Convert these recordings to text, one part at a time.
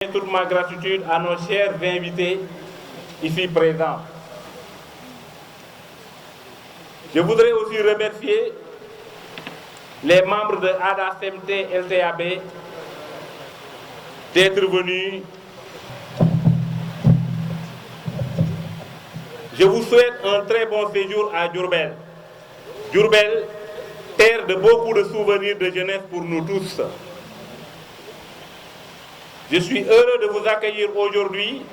Toute ma gratitude à nos chers invités ici présents. Je voudrais aussi remercier les membres de ADA-CMT LTAB d'être venus. Je vous souhaite un très bon séjour à Diourbel. Diourbel, terre de beaucoup de souvenirs de jeunesse pour nous tous. Je suis heureux de vous accueillir aujourd'hui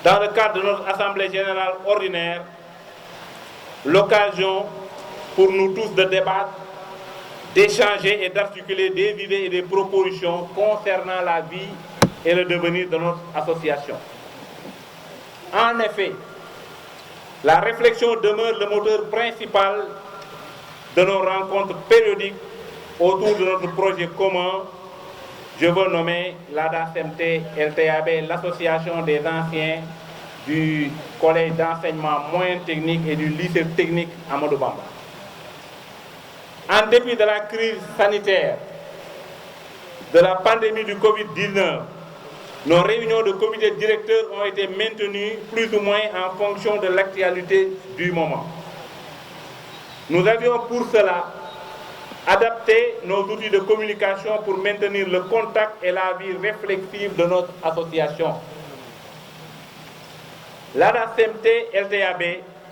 dans le cadre de notre Assemblée générale ordinaire, l'occasion pour nous tous de débattre, d'échanger et d'articuler des idées et des propositions concernant la vie et le devenir de notre association. En effet, la réflexion demeure le moteur principal de nos rencontres périodiques autour de notre projet commun. Je veux nommer l'ADA-CMT LTAB, l'association des anciens du collège d'enseignement moyen technique et du lycée technique Amadou Bamba. En dépit de la crise sanitaire, de la pandémie du Covid-19, nos réunions de comité directeur ont été maintenues plus ou moins en fonction de l'actualité du moment. Nous avions pour cela adapter nos outils de communication pour maintenir le contact et la vie réflexive de notre association. L'ADA-CMT LTAB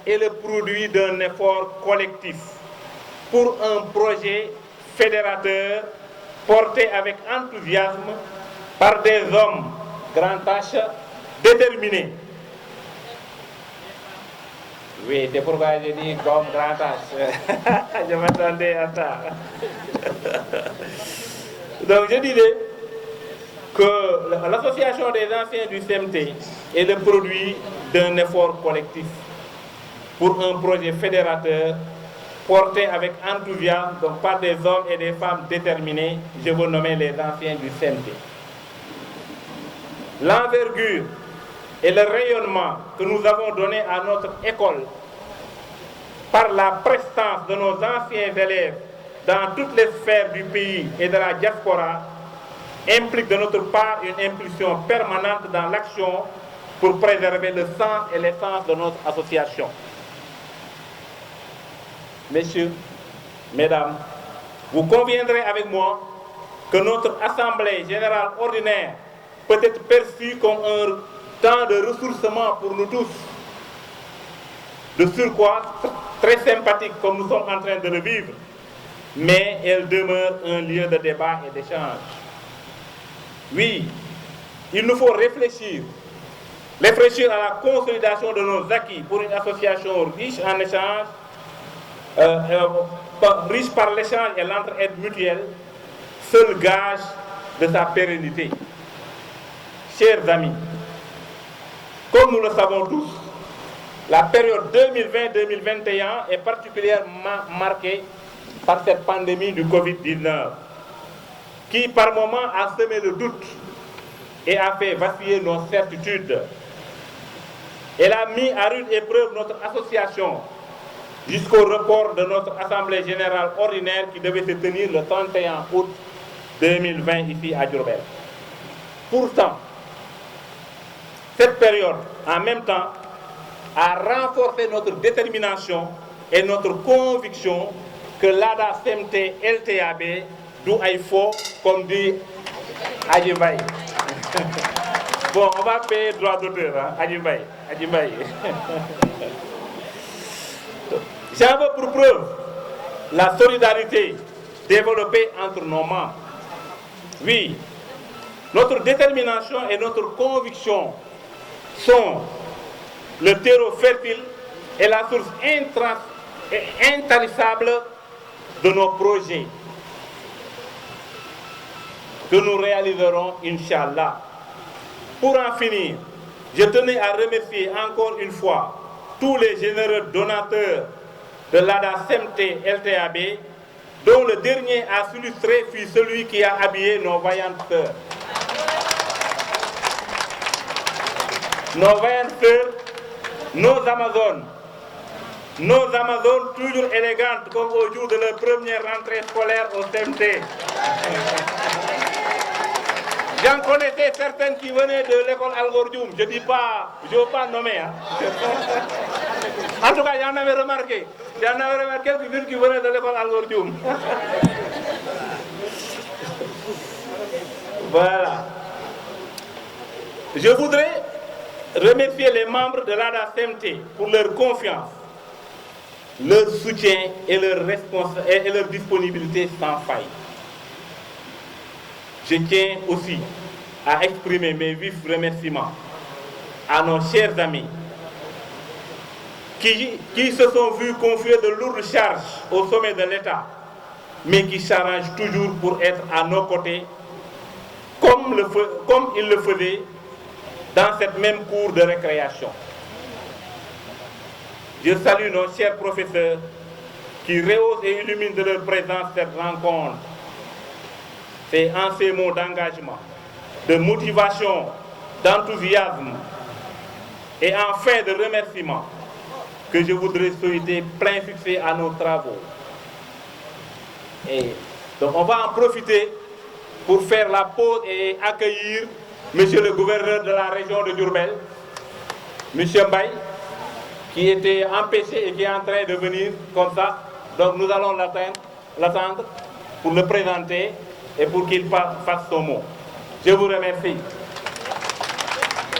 est le produit d'un effort collectif pour un projet fédérateur porté avec enthousiasme par des hommes grand H déterminés. Oui, c'est pourquoi je dis comme grand H. Je m'attendais à ça. Donc je disais que l'association des anciens du CMT est le produit d'un effort collectif pour un projet fédérateur porté avec enthousiasme donc par des hommes et des femmes déterminés. Je veux nommer les anciens du CMT. L'envergure et le rayonnement que nous avons donné à notre école par la prestance de nos anciens élèves dans toutes les sphères du pays et de la diaspora implique de notre part une impulsion permanente dans l'action pour préserver le sens et l'essence de notre association. Messieurs, mesdames, vous conviendrez avec moi que notre Assemblée générale ordinaire peut être perçue comme un temps de ressourcement pour nous tous, de surcroît très sympathique comme nous sommes en train de le vivre, mais elle demeure un lieu de débat et d'échange. Oui, il nous faut réfléchir à la consolidation de nos acquis pour une association riche en échange, riche par l'échange et l'entraide mutuelle, seul gage de sa pérennité. Chers amis, comme nous le savons tous, la période 2020-2021 est particulièrement marquée par cette pandémie du Covid-19 qui par moments a semé le doute et a fait vaciller nos certitudes. Elle a mis à rude épreuve notre association jusqu'au report de notre Assemblée générale ordinaire qui devait se tenir le 31 août 2020 ici à Diourbel. Pourtant, cette période, en même temps, a renforcé notre détermination et notre conviction que l'ADA-CMT LTAB d'où il faut, comme dit Adjibaï. Bon, on va payer droit d'auteur, hein, Adjibaï. J'en veux pour preuve la solidarité développée entre nos membres. Oui, notre détermination et notre conviction sont le terreau fertile et la source intarissable de nos projets que nous réaliserons, Inch'Allah. Pour en finir, je tenais à remercier encore une fois tous les généreux donateurs de l'ADA-CMT LTAB, dont le dernier à s'illustrer fut celui qui a habillé nos vaillantes sœurs. Nos vaillantes sœurs, nos Amazones toujours élégantes comme au jour de leur première rentrée scolaire au CMT. J'en connaissais certaines qui venaient de l'école Algor Dioum. Je dis pas, je ne veux pas nommer. Hein. En tout cas, j'en avais remarqué. J'en avais remarqué quelques-unes qui venaient de l'école Algor Dioum. Voilà. Je voudrais remercier les membres de l'ADA-CMT pour leur confiance, leur soutien et leur disponibilité sans faille. Je tiens aussi à exprimer mes vifs remerciements à nos chers amis qui se sont vus confier de lourdes charges au sommet de l'État, mais qui s'arrangent toujours pour être à nos côtés, comme ils le faisaient dans cette même cour de récréation. Je salue nos chers professeurs qui rehaussent et illuminent de leur présence cette rencontre. C'est en ces mots d'engagement, de motivation, d'enthousiasme et enfin de remerciement que je voudrais souhaiter plein succès à nos travaux. Et donc on va en profiter pour faire la pause et accueillir Monsieur le gouverneur de la région de Diourbel, Monsieur Mbaye, qui était empêché et qui est en train de venir comme ça. Donc nous allons l'attendre pour le présenter et pour qu'il fasse son mot. Je vous remercie.